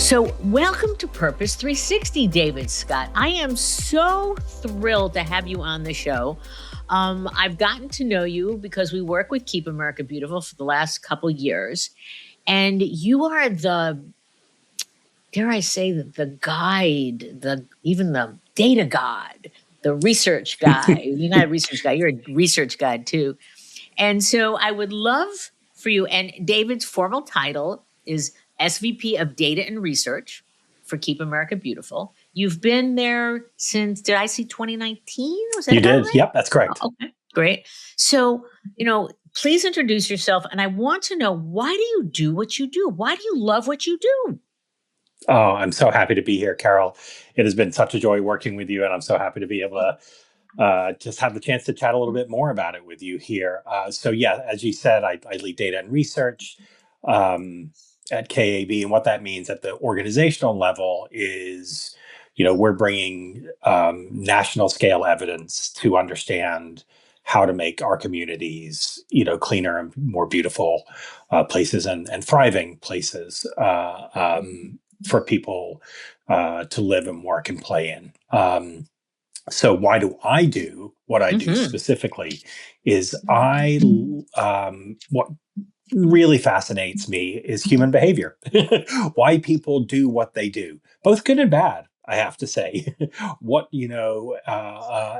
So, welcome to Purpose 360, David Scott. I am so thrilled to have you on the show. I've gotten to know you because we work with Keep America Beautiful for the last couple years, and you are the, dare I say, the guide, even the data god, the research guy. You're not a research guy; you're a research guide too. And so, I would love for you. And David's formal title is SVP of Data and Research for Keep America Beautiful. You've been there since, did I see 2019? Was that You did. right? Yep, that's correct. Oh, okay, great. So, please introduce yourself. And I want to know, why do you do what you do? Why do you love what you do? Oh, I'm so happy to be here, Carol. It has been such a joy working with you, and I'm so happy to be able to just have the chance to chat a little bit more about it with you here. So, yeah, as you said, I lead data and research at KAB, and what that means at the organizational level is, we're bringing national scale evidence to understand how to make our communities, cleaner and more beautiful places and thriving places for people to live and work and play in. So why do I do what I do specifically is what really fascinates me is human behavior. Why people do what they do, both good and bad, I have to say. And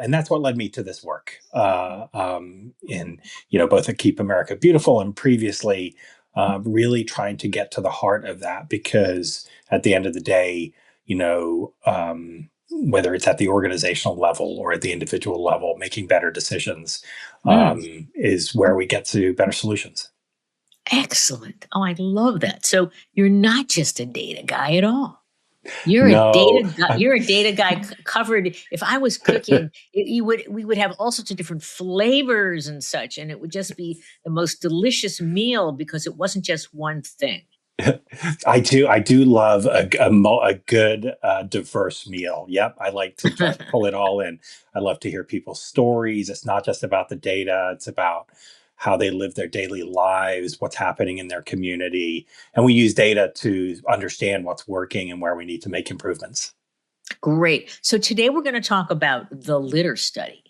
that's what led me to this work in, both at Keep America Beautiful and previously, really trying to get to the heart of that, because at the end of the day, whether it's at the organizational level or at the individual level, making better decisions is where we get to better solutions. Excellent. Oh, I love that. So you're not just a data guy at all. You're No. a data guy. You're a data guy covered. If I was cooking, we would have all sorts of different flavors and such, and it would just be the most delicious meal because it wasn't just one thing. I do love a good diverse meal. Yep, I like to try to pull it all in. I love to hear people's stories. It's not just about the data; it's about how they live their daily lives, what's happening in their community, and we use data to understand what's working and where we need to make improvements. Great. So today we're going to talk about the litter study.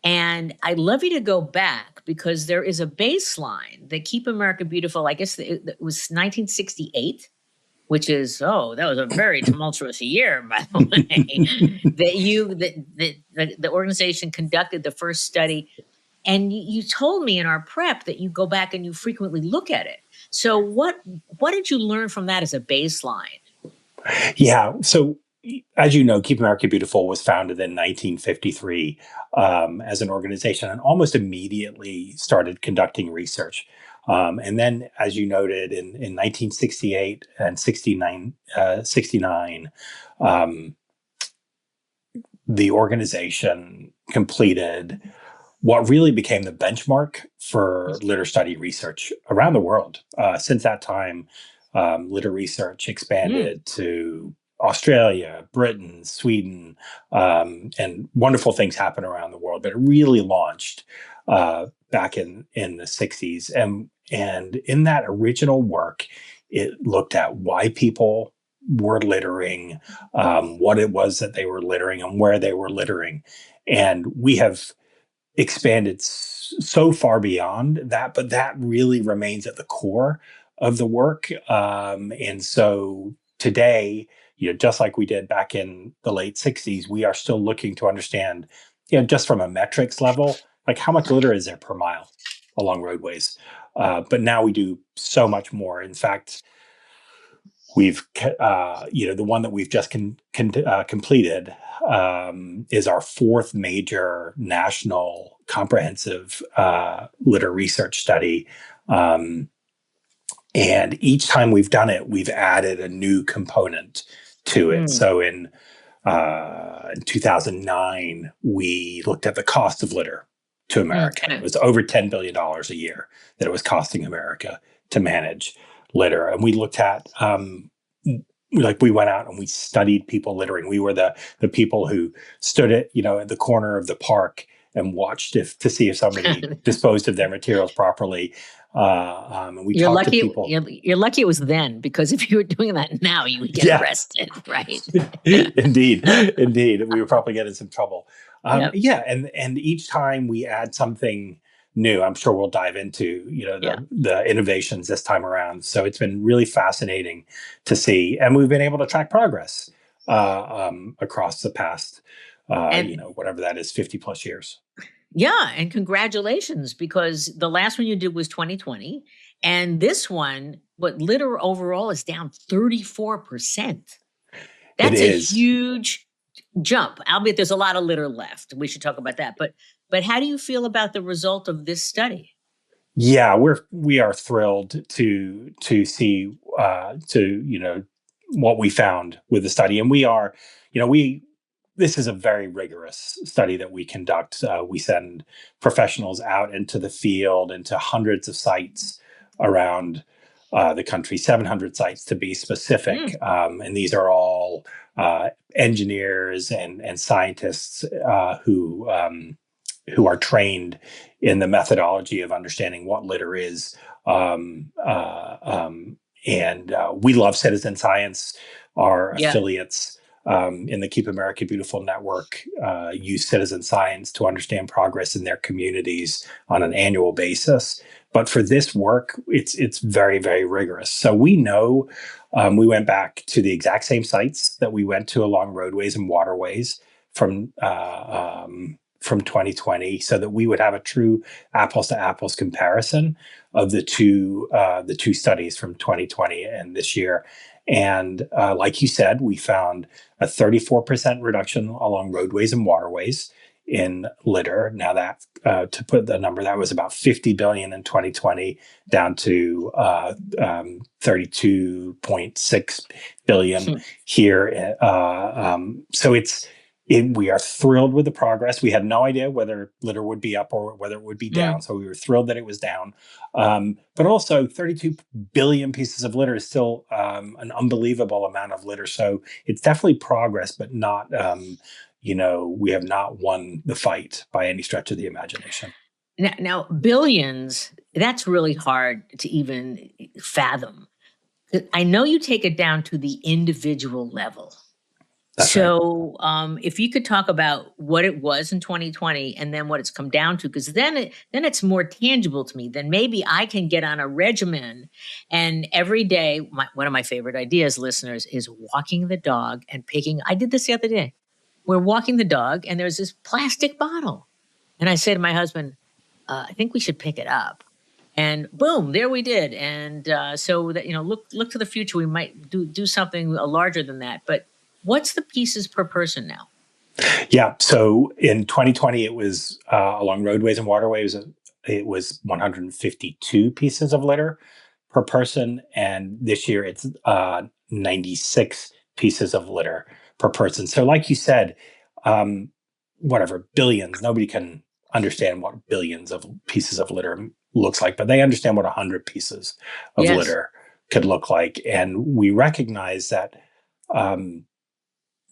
And I'd love you to go back because there is a baseline that Keep America Beautiful, I guess it was 1968, which is, that was a very tumultuous year, by the way, that the organization conducted the first study. And you told me in our prep that you go back and you frequently look at it. So what did you learn from that as a baseline? Yeah. So as you know, Keep America Beautiful was founded in 1953 as an organization and almost immediately started conducting research. And then, as you noted, in 1968 and 69, the organization completed what really became the benchmark for litter study research around the world. Since that time, litter research expanded to Australia, Britain, Sweden, and wonderful things happen around the world. But it really launched back in the 60s. And in that original work, it looked at why people were littering, what it was that they were littering, and where they were littering. And we have expanded so far beyond that, but that really remains at the core of the work. And so today, just like we did back in the late 60s, we are still looking to understand, just from a metrics level, like how much litter is there per mile along roadways. But now we do so much more. In fact, we've, the one that we've just completed is our fourth major national comprehensive litter research study. And each time we've done it, we've added a new component to it. So in 2009, we looked at the cost of litter to America. It was over $10 billion a year that it was costing America to manage litter. And we looked at, we went out and we studied people littering. We were the people who stood at the corner of the park and watched to see if somebody disposed of their materials properly. And we You're talked to lucky. people. You're lucky it was then, because if you were doing that now, you would get Yeah, arrested, right? indeed, we would probably get in some trouble. Yep. Yeah, and each time we add something new, I'm sure we'll dive into Yeah. the innovations this time around. So it's been really fascinating to see, and we've been able to track progress across the past, And whatever that is, 50 plus years. yeah, and congratulations, because the last one you did was 2020, and this one, but litter overall is down 34%. It That's a is. huge jump. Albeit there's a lot of litter left. We should talk about that. But how do you feel about the result of this study? Yeah, we are thrilled to see what we found with the study, and we are, we this is a very rigorous study that we conduct. We send professionals out into the field, into hundreds of sites around the country, 700 sites to be specific, Mm, and these are all engineers and scientists who are trained in the methodology of understanding what litter is. And we love citizen science. Our yeah. affiliates in the Keep America Beautiful network use citizen science to understand progress in their communities on an annual basis. But for this work, it's very, very rigorous. So we know we went back to the exact same sites that we went to along roadways and waterways from 2020, so that we would have a true apples to apples comparison of the two studies from 2020 and this year. And like you said, we found a 34% reduction along roadways and waterways in litter. Now that to put the number, that was about 50 billion in 2020 down to 32.6 billion here. So we are thrilled with the progress. We had no idea whether litter would be up or whether it would be down. Mm, So we were thrilled that it was down. But also 32 billion pieces of litter is still an unbelievable amount of litter. So it's definitely progress, but not, we have not won the fight by any stretch of the imagination. now, billions, that's really hard to even fathom. I know you take it down to the individual level. That's right. So, if you could talk about what it was in 2020 and then what it's come down to, because then it's more tangible to me. Then maybe I can get on a regimen, and every day, one of my favorite ideas, listeners, is walking the dog and picking. I did this the other day. We're walking the dog, and there's this plastic bottle, and I say to my husband, "I think we should pick it up." And boom, there we did. And so that look to the future, we might do something larger than that. But what's the pieces per person now? Yeah. So in 2020, it was along roadways and waterways, it was 152 pieces of litter per person. And this year, it's 96 pieces of litter per person. So, like you said, whatever, billions, nobody can understand what billions of pieces of litter looks like, but they understand what 100 pieces of Yes. litter could look like. And we recognize that.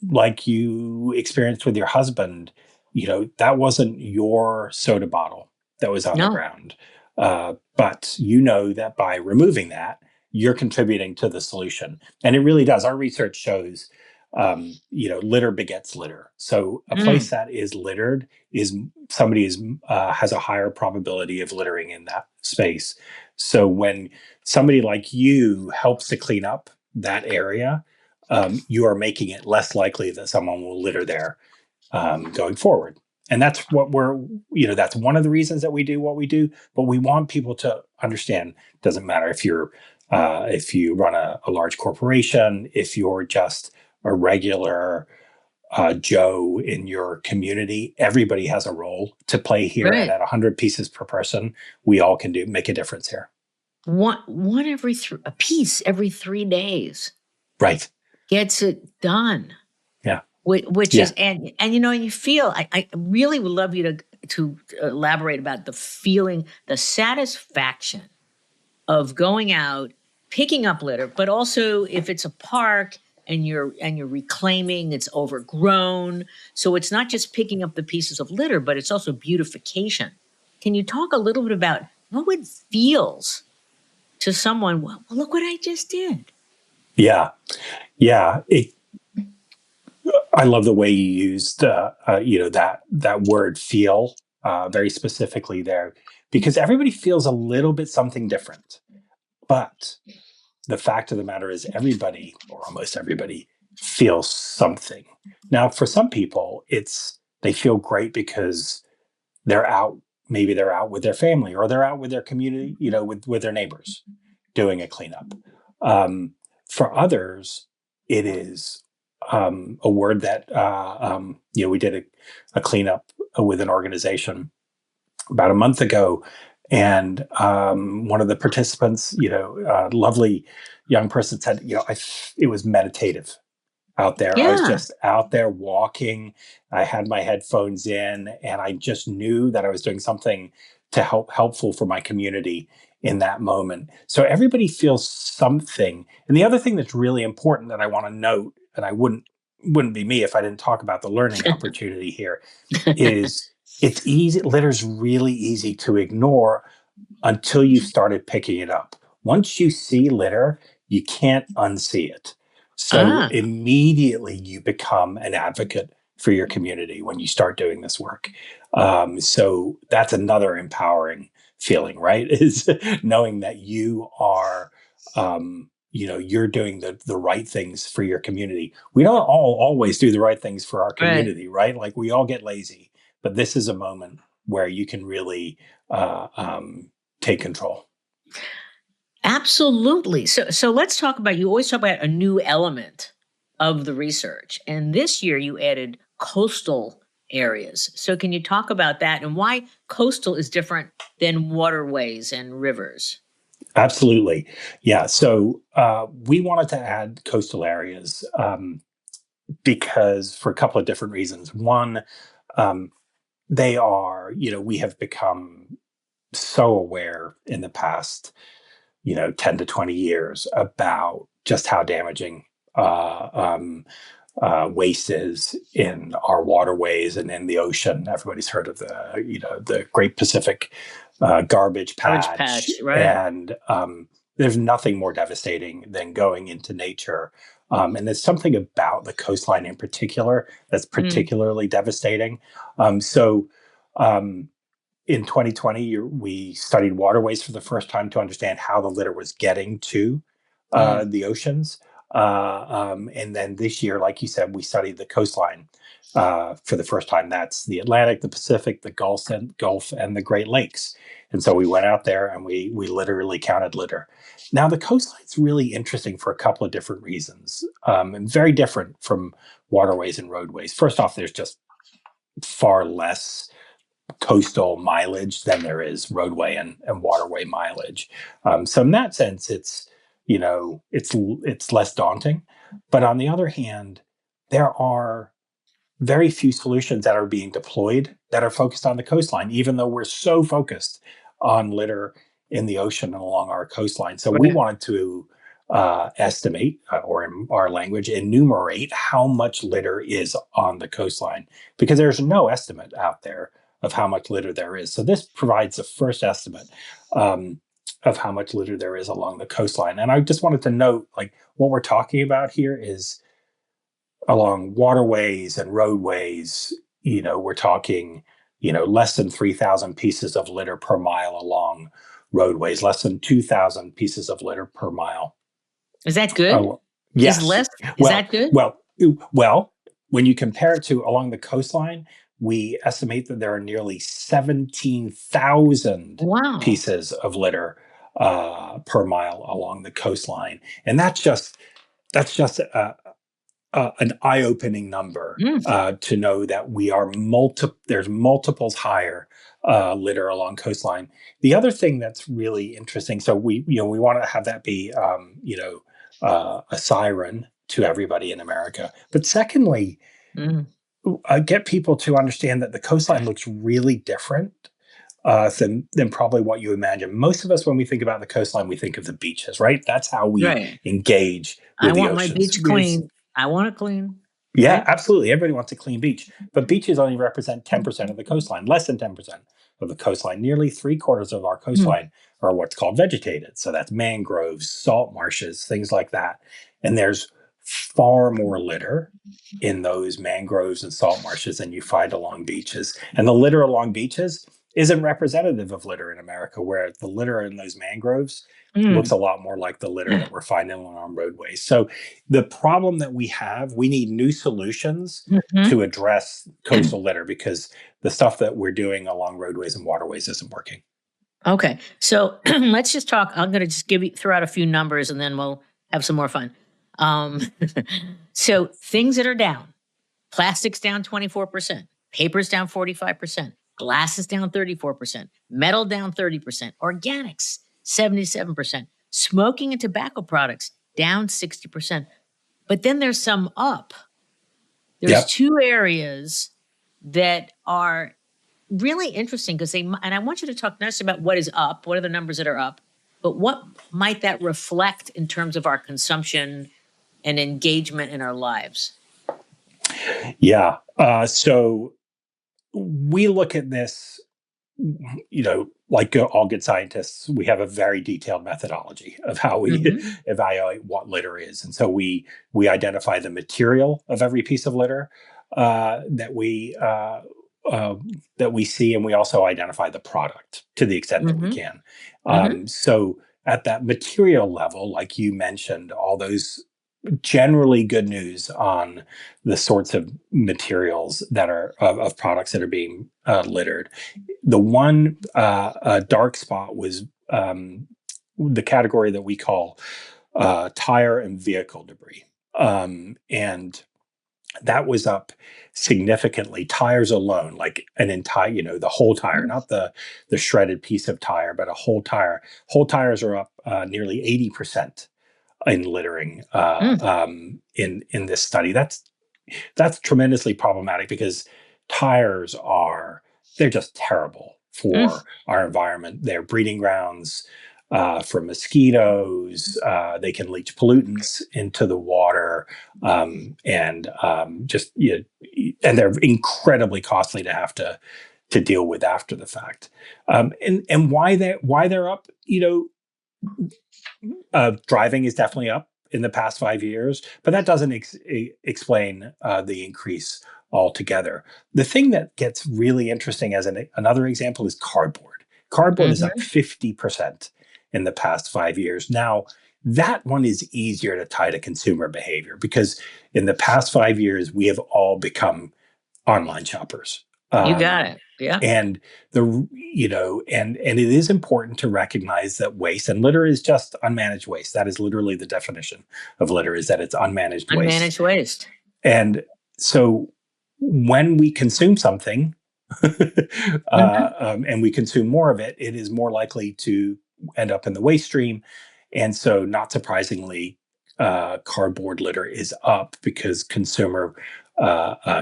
Like you experienced with your husband, that wasn't your soda bottle that was on the No. ground. But you know that by removing that, you're contributing to the solution. And it really does. Our research shows, litter begets litter. So a place Mm, that is littered is somebody has a higher probability of littering in that space. So when somebody like you helps to clean up that area, you are making it less likely that someone will litter there going forward. And that's that's one of the reasons that we do what we do. But we want people to understand, it doesn't matter if you run a large corporation, if you're just a regular Joe in your community, everybody has a role to play here. And right. at 100 pieces per person, we all can make a difference here. One a piece every 3 days Right. gets it done. Yeah. Which Yeah. is, and you feel, I really would love you to elaborate about the feeling, the satisfaction of going out, picking up litter, but also if it's a park and you're reclaiming. It's overgrown, so it's not just picking up the pieces of litter, but it's also beautification. Can you talk a little bit about how it feels to someone? Well, look what I just did. Yeah, yeah. I love the way you used, that word "feel" very specifically there, because everybody feels a little bit something different. But the fact of the matter is, everybody, or almost everybody, feels something. Now, for some people, they feel great because they're out. Maybe they're out with their family, or they're out with their community, with their neighbors, doing a cleanup. Um, for others, it is a word that we did a cleanup with an organization about a month ago, and one of the participants, lovely young person, said, it was meditative out there. I was Yeah, just out there walking. I had my headphones in, and I just knew that I was doing something to helpful for my community in that moment. So everybody feels something. And the other thing that's really important that I want to note, and I wouldn't be me if I didn't talk about the learning opportunity here, is it's easy. Litter's really easy to ignore until you started picking it up. Once you see litter, you can't unsee it. So ah, immediately you become an advocate for your community when you start doing this work. So that's another empowering feeling, right? Is knowing that you are, you're doing the right things for your community. We don't all always do the right things for our right. community, right? Like, we all get lazy, but this is a moment where you can really take control. Absolutely. So let's talk about, you always talk about a new element of the research. And this year you added coastal areas. So can you talk about that and why coastal is different than waterways and rivers? Absolutely. Yeah. So we wanted to add coastal areas because, for a couple of different reasons. One, um, we have become so aware in the past, 10 to 20 years about just how damaging waste is in our waterways and in the ocean. Everybody's heard of the Great Pacific garbage Garbage patch, patch, right? and there's nothing more devastating than going into nature. And there's something about the coastline in particular that's Mm, particularly devastating. So um, in 2020, we studied waterways for the first time to understand how the litter was getting to mm, the oceans. And then this year, like you said, we studied the coastline for the first time. That's the Atlantic, the Pacific, the Gulf, and the Great Lakes. And so we went out there and we literally counted litter. Now, the coastline's really interesting for a couple of different reasons, and very different from waterways and roadways. First off, there's just far less coastal mileage than there is roadway and waterway mileage. So in that sense, it's less daunting. But on the other hand, there are very few solutions that are being deployed that are focused on the coastline, even though we're so focused on litter in the ocean and along our coastline. So we right. wanted to estimate, or in our language, enumerate how much litter is on the coastline, because there's no estimate out there of how much litter there is. So this provides the first estimate um, of how much litter there is along the coastline. And I just wanted to note, like, what we're talking about here is along waterways and roadways. We're talking, less than 3,000 pieces of litter per mile along roadways, less than 2,000 pieces of litter per mile. Is that good? Oh, Is yes. less, is Well, that good? well, well, when you compare it to along the coastline, we estimate that there are nearly 17,000 Wow. pieces of litter per mile along the coastline. And that's just an eye-opening number Mm, to know that there's multiples higher litter along coastline. The other thing that's really interesting, so we want to have that be a siren to everybody in America. But secondly, mm, get people to understand that the coastline looks really different than probably what you imagine. Most of us, when we think about the coastline, we think of the beaches, right? That's how we right. engage I with the want my oceans. beach clean. I want to clean, Yeah, right? absolutely. Everybody wants a clean beach, but beaches only represent 10% of the coastline, less than 10% of the coastline. Nearly three quarters of our Mhm. coastline are what's called vegetated. So that's mangroves, salt marshes, things like that. And there's far more litter in those mangroves and salt marshes than you find along beaches. And the litter along beaches isn't representative of litter in America, where the litter in those mangroves looks Mm. a lot more like the litter that we're finding on roadways. So the problem that we have, we need new solutions to Mhm. address coastal litter because the stuff that we're doing along roadways and waterways isn't working. Okay, so let's just talk. I'm going to just throw out a few numbers, and then we'll have some more fun. Um, so things that are down: plastics down 24%, papers down 45%, glasses down 34%, metal down 30%, organics 77%, smoking and tobacco products down 60%. But then there's some up. There's Yep. two areas that are really interesting because and I want you to talk not just about what is up, what are the numbers that are up, but what might that reflect in terms of our consumption and engagement in our lives? Yeah. So we look at this, like all good scientists, we have a very detailed methodology of how we Hmm. evaluate what litter is, and so we identify the material of every piece of litter uh, that we uh, uh, that we see, and we also identify the product to the extent that we Hmm. can. Hmm. So at that material level, like you mentioned, all those generally good news on the sorts of materials that are of products that are being littered. The one dark spot was the category that we call tire and vehicle debris. And that was up significantly. Tires alone, like an entire, the whole tire, not the shredded piece of tire, but a whole tire. Whole tires are up nearly 80% in littering Mm. in this study. That's tremendously problematic because tires are they're just terrible Mm. for our environment. They're breeding grounds for mosquitoes. They can leach pollutants into the water, and just and they're incredibly costly to have to deal with after the fact. And why they're up, driving is definitely up in the past 5 years, but that doesn't explain the increase altogether. The thing that gets really interesting as another example is cardboard. Cardboard is up Hmm. 50% in the past 5 years. Now, that one is easier to tie to consumer behavior because in the past 5 years, we have all become online shoppers. You got Um, it. Yeah. and and it is important to recognize that waste and litter is just unmanaged waste. That is literally the definition of litter, is that it's unmanaged waste. Unmanaged waste. And so when we consume something Hmm. and we consume more of it, it is more likely to end up in the waste stream. And so, not surprisingly, cardboard litter is up because consumer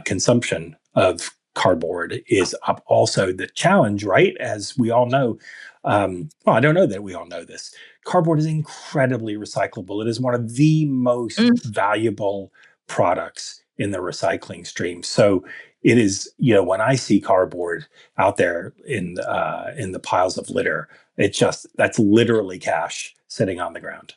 consumption of cardboard is up. Also, the challenge, right, as we all know, well, I don't know that we all know this. Cardboard is incredibly recyclable. It is one of the most Mm. valuable products in the recycling stream. So it is, when I see cardboard out there in the piles of litter, that's literally cash sitting on the ground.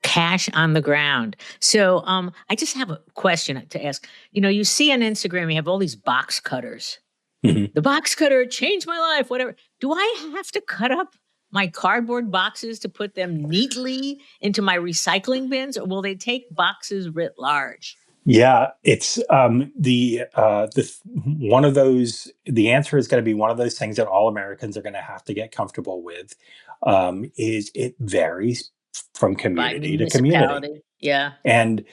Cash on the ground. So, I just have a question to ask. You see on Instagram, you have all these box cutters. Mhm. The box cutter changed my life, whatever. Do I have to cut up my cardboard boxes to put them neatly into my recycling bins, or will they take boxes writ large? Yeah, it's one of those. The answer is going to be one of those things that all Americans are going to have to get comfortable with. Is it varies from By community to community. municipality. Yeah. And,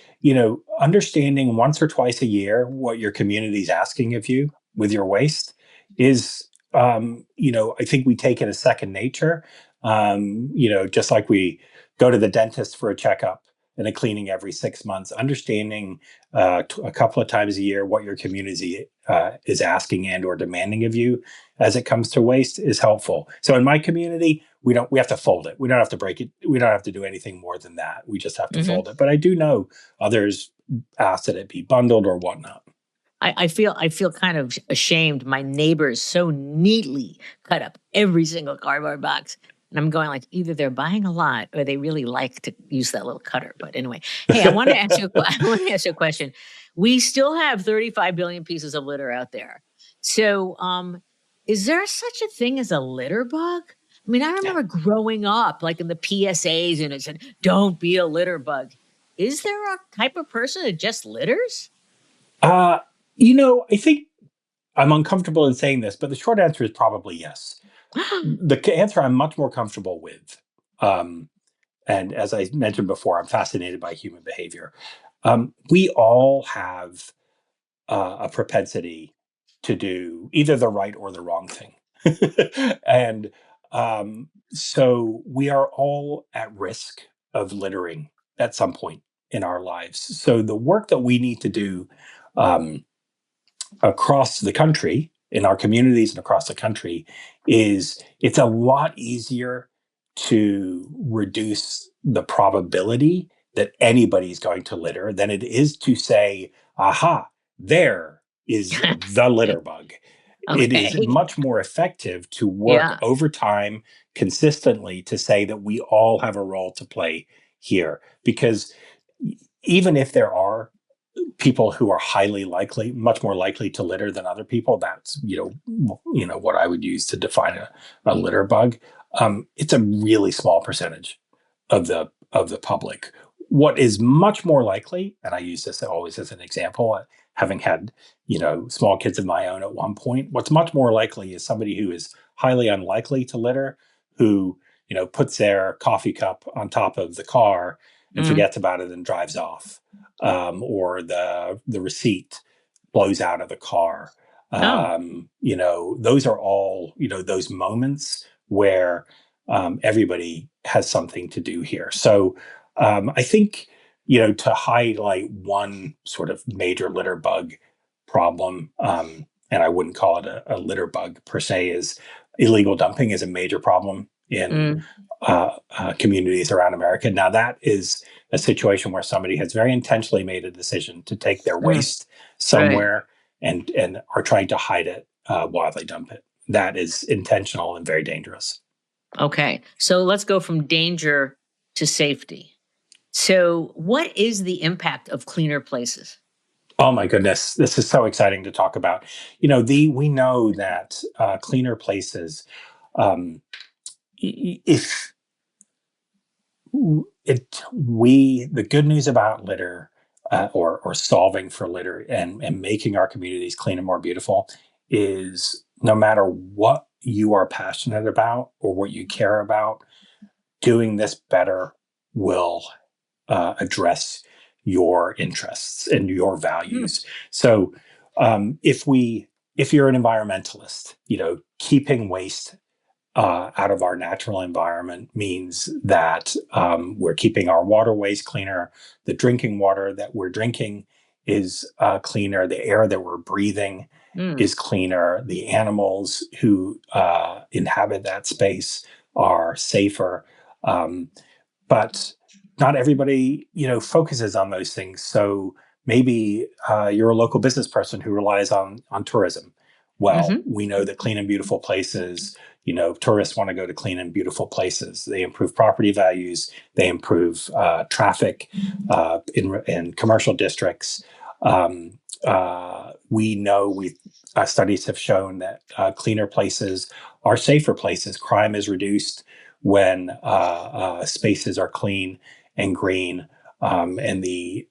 understanding once or twice a year what your community is asking of you with your waste is, I think we take it as second nature. Just like we go to the dentist for a checkup and a cleaning every 6 months, understanding a couple of times a year what your community is asking and or demanding of you as it comes to waste is helpful. So in my community, we have to fold it. We don't have to break it. We don't have to do anything more than that. We just have to Hmm. fold it. But I do know others ask that it be bundled or whatnot. I feel kind of ashamed. My neighbors so neatly cut up every single cardboard box. And I'm going like either they're buying a lot or they really like to use that little cutter. But anyway, hey, I want to ask you I want to ask you a question. We still have 35 billion pieces of litter out there. So is there such a thing as a litter bug? I mean, I remember growing up, like in the PSAs, and it said, don't be a litter bug. Is there a type of person that just litters? uh, I think I'm uncomfortable in saying this, but the short answer is probably yes. The answer I'm much more comfortable with. Um, and as I mentioned before, I'm fascinated by human behavior. We all have a propensity to do either the right or the wrong thing. And so we are all at risk of littering at some point in our lives. So the work that we need to do um, across the country, in our communities and across the country, is it's a lot easier to reduce the probability that anybody's going to litter than it is to say, aha, there is the litter bug. It is Okay. much more effective to work Yeah. over time consistently to say that we all have a role to play here. Because even if there are people who are highly likely, much more likely to litter than other people. That's what I would use to define a litter bug. It's a really small percentage of the public. What is much more likely, and I use this always as an example, having had small kids of my own at one point. What's much more likely is somebody who is highly unlikely to litter, who puts their coffee cup on top of the car and Mm. forgets about it and drives off, or the receipt blows out of the car. Oh. Those are all those moments where everybody has something to do here. So I think to highlight one sort of major litter bug problem, and I wouldn't call it a litter bug per se, is illegal dumping is a major problem in Mm. communities around America. Now, that is a situation where somebody has very intentionally made a decision to take their Mm. waste Right. somewhere and are trying to hide it while they dump it. That is intentional and very dangerous. Okay. So let's go from danger to safety. So, what is the impact of cleaner places? Oh my goodness, this is so exciting to talk about. We know that cleaner places, um, if the good news about litter, or solving for litter and making our communities clean and more beautiful, is no matter what you are passionate about or what you care about, doing this better will address your interests and your Mm. values. So if you're an environmentalist, keeping waste out of our natural environment means that we're keeping our waterways cleaner. The drinking water that we're drinking is cleaner. The air that we're breathing Mm. is cleaner. The animals who inhabit that space are safer. Um, but not everybody, focuses on those things. So maybe you're a local business person who relies on tourism. Well, Hmm. we know that clean and beautiful places, tourists want to go to clean and beautiful places. They improve property values. They improve traffic in commercial districts. We know studies have shown that cleaner places are safer places. Crime is reduced when spaces are clean and green, and the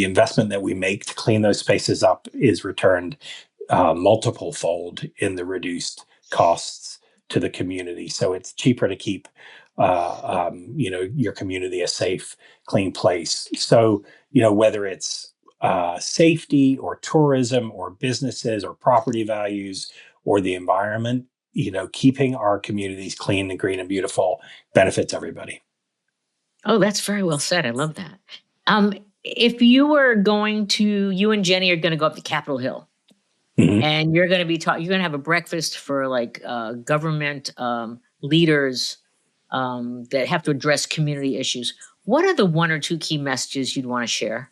investment that we make to clean those spaces up is returned multiple fold in the reduced costs to the community. So it's cheaper to keep your community a safe, clean place. So whether it's safety or tourism or businesses or property values or the environment, keeping our communities clean and green and beautiful benefits everybody. Oh, that's very well said. I love that. Um, if you were going to, you and Jenny are going to go up to Capitol Hill, Mhm. and you're going to be talking. You're going to have a breakfast for like government leaders that have to address community issues. What are the one or two key messages you'd want to share?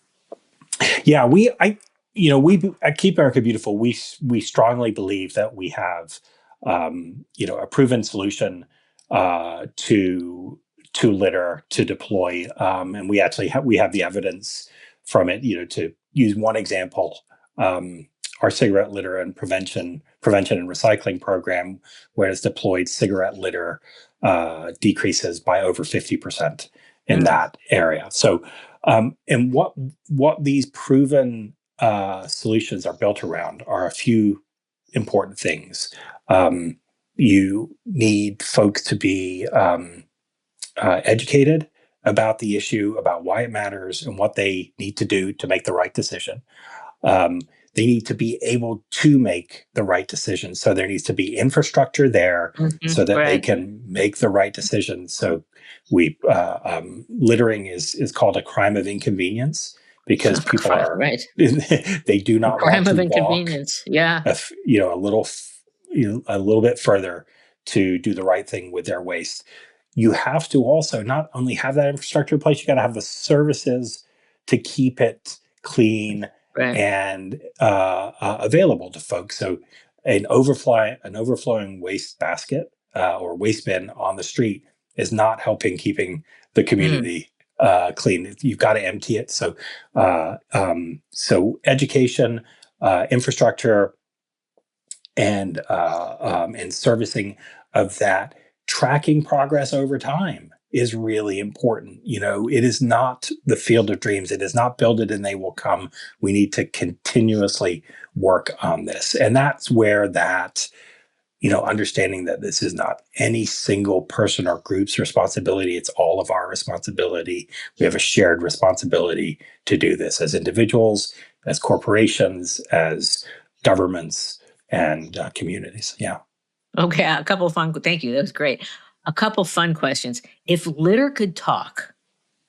Yeah, we at Keep America Beautiful, we strongly believe that we have, a proven solution to litter to deploy, and we have the evidence from it. To use one example, our cigarette litter and prevention and recycling program, where it's deployed, cigarette litter decreases by over 50% in Mm, that area. So, and what these proven solutions are built around are a few important things. You need folks to be educated about the issue, about why it matters, and what they need to do to make the right decision. Um, they need to be able to make the right decision. So there needs to be infrastructure there so that they right. can make the right decision. So littering is called a crime of inconvenience because people are Right. they do A not want crime to of walk inconvenience. Yeah. a little bit further to do the right thing with their waste. You have to also not only have that infrastructure in place, you got to have the services to keep it clean Right. and available to folks. So an overflowing waste basket or waste bin on the street is not helping keeping the Mm, community clean. You've got to empty it. So education, infrastructure, and servicing of that, tracking progress over time is really important. It is not the field of dreams. It is not build it and they will come. We need to continuously work on this. And that's where understanding that this is not any single person or group's responsibility. It's all of our responsibility. We have a shared responsibility to do this as individuals, as corporations, as governments, and communities. Yeah. okay. A couple of fun. Thank you. That was great. A couple fun questions. If litter could talk,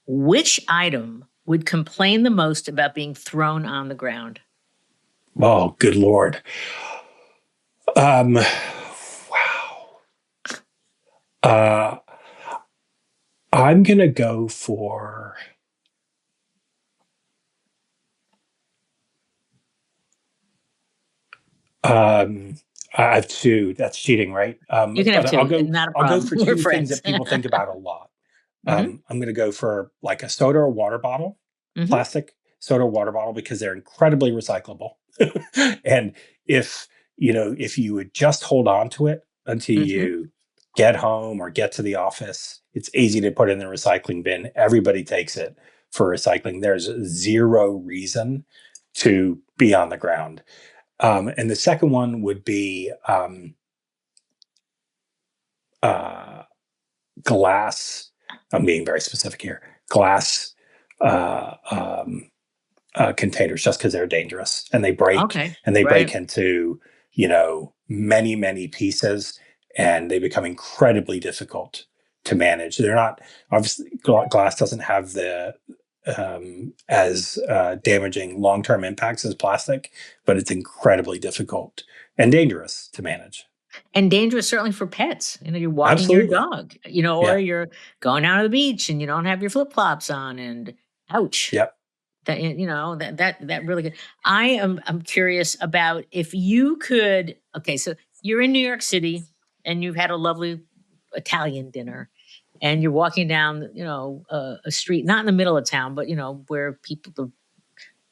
which item would complain the most about being thrown on the ground? Oh, good Lord. Wow. Uh, I'm going to go for. I have two. That's cheating, right? You can have But I'll two. go. Not a I'll go problem. for We're two things friends. that people think about a lot. Hmm. I'm going to go for like a soda or water bottle, Hmm. plastic soda or water bottle, because they're incredibly recyclable. And if you would just hold on to it until Hmm. you get home or get to the office, it's easy to put in the recycling bin. Everybody takes it for recycling. There's zero reason to be on the ground. And the second one would be uh, glass. I'm being very specific here. Glass uh, um, containers, just because they're dangerous and Okay. they Right. break into many many pieces, and they become incredibly difficult to manage. They're not obviously glass doesn't have the as damaging long term impacts as plastic, but it's incredibly difficult and dangerous to manage. And dangerous certainly for pets. You're walking your Absolutely. dog, or Yeah. you're going out to the beach and you don't have your flip flops on, and ouch. Yep. That really good. I'm curious about if you could. Okay, so you're in New York City and you've had a lovely Italian dinner, and you're walking down, a street, not in the middle of town, but where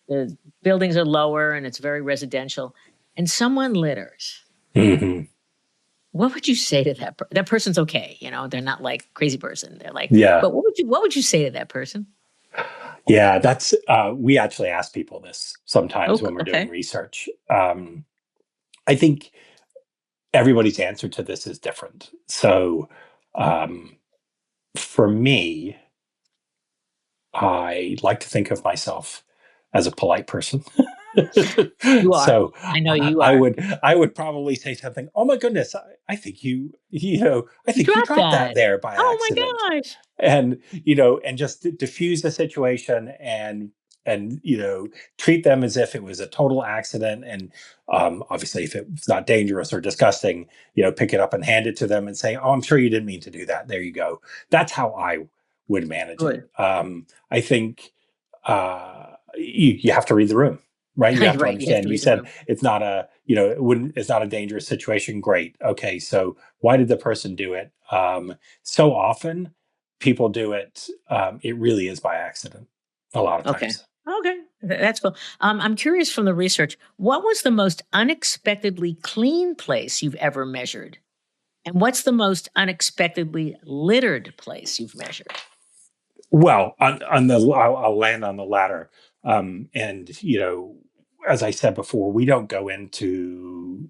the buildings are lower and it's very residential, and someone litters. Hmm. What would you say to that person's okay, they're not like crazy person. They're like, Yeah. but what would you say to that person? Yeah, that's we actually ask people this sometimes Oh, when we're doing okay. research. I think everybody's answer to this is different. So, um, for me, I like to think of myself as a polite person. You are. So I know you I are. would I would probably say something. Oh my goodness! I think I You think you dropped dropped that that. there by Oh accident, my gosh. and just diffuse the situation and and treat them as if it was a total accident. And obviously, if it's not dangerous or disgusting, pick it up and hand it to them and say, "Oh, I'm sure you didn't mean to do that. There you go." That's how I would manage it. Good. I think you have to read the room, right? You have to Right. You have to understand. You read the said room. it's not a, it's not a dangerous situation. Great. Okay. So why did the person do it? So often people do it. It really is by accident a lot of Okay. times. Okay. That's cool. I'm curious from the research, what was the most unexpectedly clean place you've ever measured? And what's the most unexpectedly littered place you've measured? Well, on the I'll land on the latter. And as I said before, we don't go into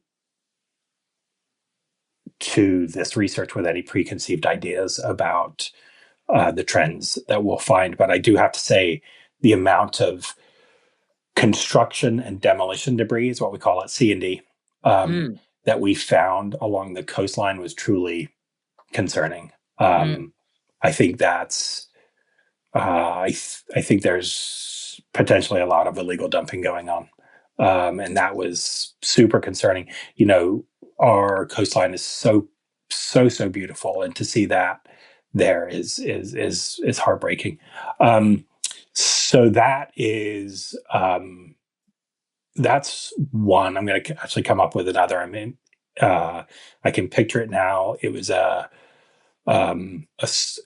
this research with any preconceived ideas about the trends that we'll find. But I do have to say the amount of construction and demolition debris is what we call it, C&D, Mm, that we found along the coastline was truly concerning. mm, I think that's I think there's potentially a lot of illegal dumping going on, and that was super concerning. Our coastline is so beautiful, and to see that there is heartbreaking. So that's one. I'm going to actually come up with another. I mean, I can picture it now. It was um, a s-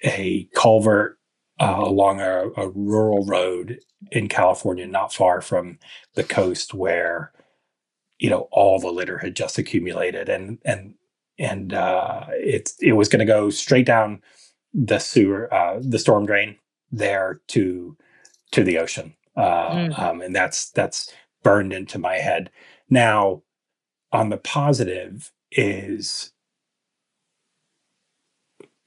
a culvert along a rural road in California, not far from the coast, where all the litter had just accumulated, and it was going to go straight down the storm drain there to the ocean, mm. and that's burned into my head. Now, on the positive is,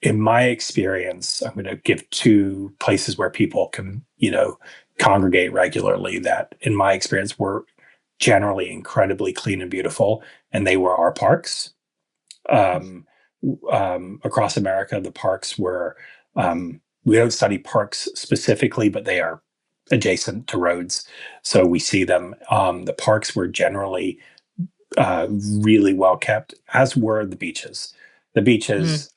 in my experience, I'm going to give two places where people can, congregate regularly that, in my experience, were generally incredibly clean and beautiful. And they were our parks. Um, Across America, the parks were, we don't study parks specifically, but they are adjacent to roads. So we see them. The parks were generally really well kept, as were the beaches. The Mm, beaches,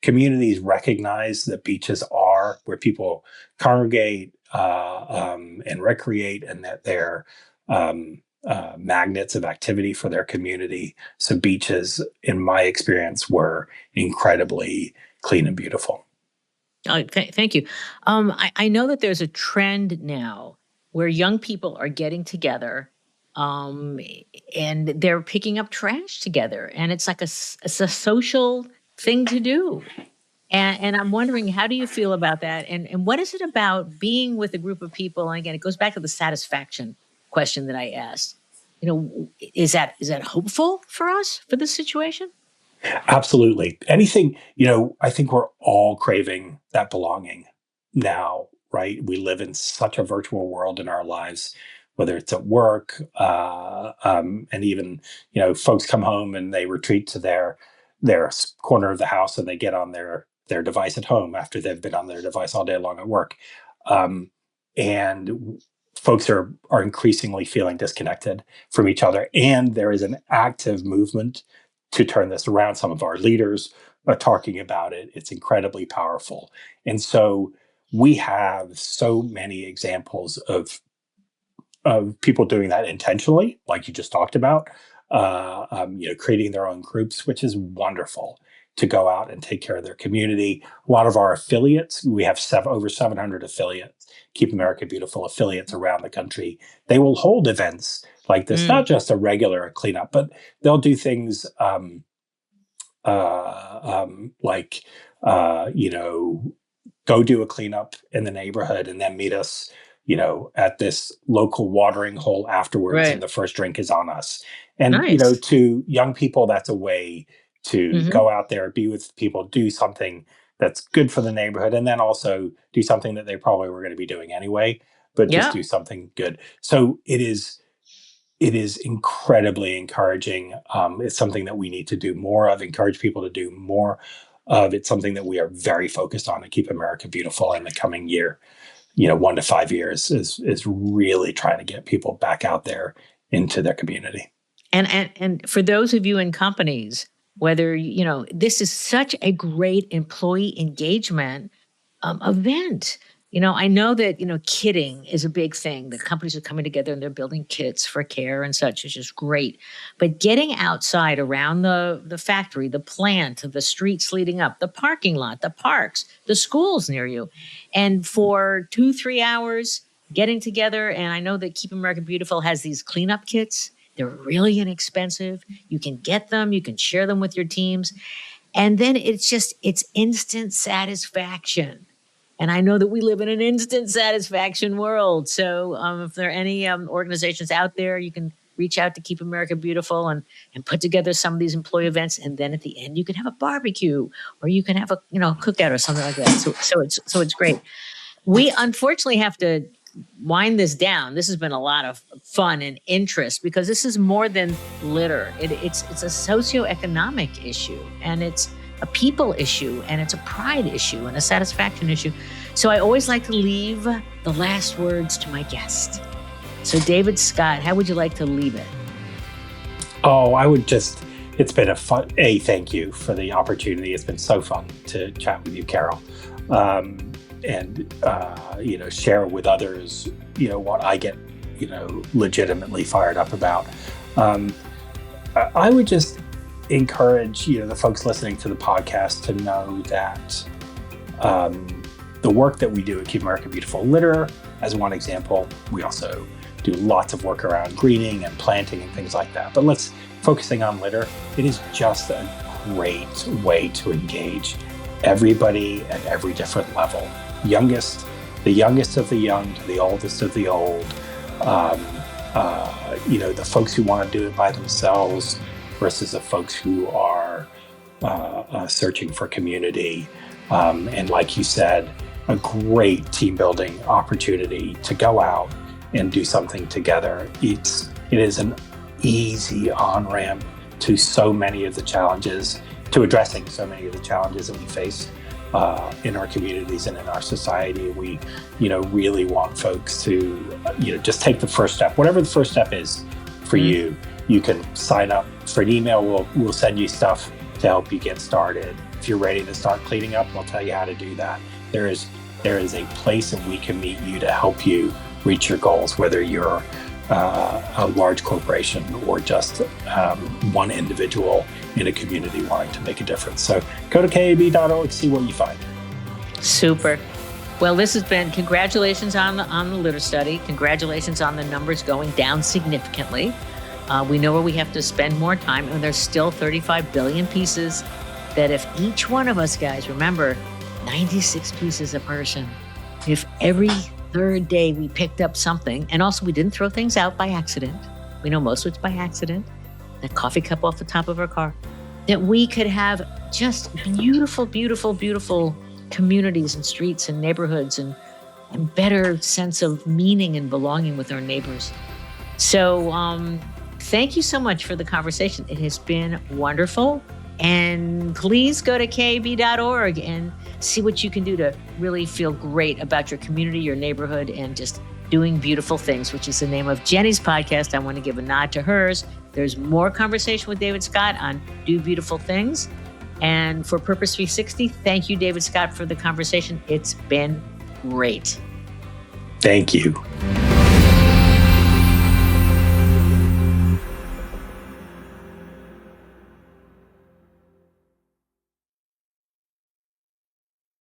communities recognize that beaches are where people congregate and recreate, and that they're magnets of activity for their community. So beaches, in my experience, were incredibly clean and beautiful. thank you. I know that there's a trend now where young people are getting together, um, and they're picking up trash together, and it's like it's a social thing to do. And I'm wondering, how do you feel about that? And what is it about being with a group of people? And again, it goes back to the satisfaction question that I asked. Is that hopeful for us for this situation? Absolutely. Anything, I think we're all craving that belonging now, right? We live in such a virtual world in our lives, whether it's at work, and even, folks come home and they retreat to their corner of the house, and they get on their device at home after they've been on their device all day long at work. Um, and folks are increasingly feeling disconnected from each other. And there is an active movement to turn this around. Some of our leaders are talking about it. It's incredibly powerful. And so we have so many examples of people doing that intentionally, like you just talked about, creating their own groups, which is wonderful, to go out and take care of their community. A lot of our affiliates, we have over 700 affiliates, Keep America Beautiful affiliates around the country. They will hold events like this, Mm, not just a regular cleanup, but they'll do things like, go do a cleanup in the neighborhood and then meet us, at this local watering hole afterwards, and right. the first drink is on us. And, Nice. to young people, that's a way to Hmm. go out there, be with people, do something that's good for the neighborhood, and then also do something that they probably were going to be doing anyway, but just Yeah. do something good. So it is incredibly encouraging. It's something that we need to do more of, encourage people to do more of. It's something that we are very focused on to Keep America Beautiful in the coming year. 1 to 5 years is really trying to get people back out there into their community. And for those of you in companies, whether, this is such a great employee engagement event. I know that, kitting is a big thing. The companies are coming together and they're building kits for care and such, which is great. But getting outside around the factory, the plant, the streets leading up, the parking lot, the parks, the schools near you, and for 2-3 hours getting together. And I know that Keep America Beautiful has these cleanup kits. They're really inexpensive. You can get them. You can share them with your teams. And then it's instant satisfaction. And I know that we live in an instant satisfaction world. So if there are any organizations out there, you can reach out to Keep America Beautiful and put together some of these employee events. And then at the end, you can have a barbecue or you can have a cookout or something like that. So it's great. We unfortunately have to wind this down. This has been a lot of fun and interest because this is more than litter. It's a socioeconomic issue, and it's a people issue, and it's a pride issue, and a satisfaction issue. So I always like to leave the last words to my guest. So David Scott, how would you like to leave it? Oh, it's been thank you for the opportunity. It's been so fun to chat with you, Carol. And share with others, what I get, legitimately fired up about. I would just encourage, the folks listening to the podcast to know that the work that we do at Keep America Beautiful, litter as one example. We also do lots of work around greening and planting and things like that. But focusing on litter, it is just a great way to engage everybody at every different level. The youngest of the young to the oldest of the old, the folks who want to do it by themselves versus the folks who are searching for community. And like you said, a great team building opportunity to go out and do something together. It is an easy on-ramp to addressing so many of the challenges that we face in our communities and in our society. We, really want folks to, just take the first step. Whatever the first step is for you, you can sign up for an email. We'll send you stuff to help you get started. If you're ready to start cleaning up, we'll tell you how to do that. There is a place that we can meet you to help you reach your goals, whether you're a large corporation or just one individual in a community wanting to make a difference. So go to kab.org, see what you find. Super. Well, this has been congratulations on the litter study. Congratulations on the numbers going down significantly. We know where we have to spend more time, and there's still 35 billion pieces that if each one of us, guys, remember, 96 pieces a person. If every third day we picked up something, and also we didn't throw things out by accident. We know most of it's by accident. That coffee cup off the top of our car. That we could have just beautiful, beautiful, beautiful communities and streets and neighborhoods and better sense of meaning and belonging with our neighbors. So thank you so much for the conversation. It has been wonderful. And please go to kab.org and see what you can do to really feel great about your community, your neighborhood, and just doing beautiful things, which is the name of Jenny's podcast. I want to give a nod to hers. There's more conversation with David Scott on Do Beautiful Things. And for Purpose 360, thank you, David Scott, for the conversation. It's been great. Thank you.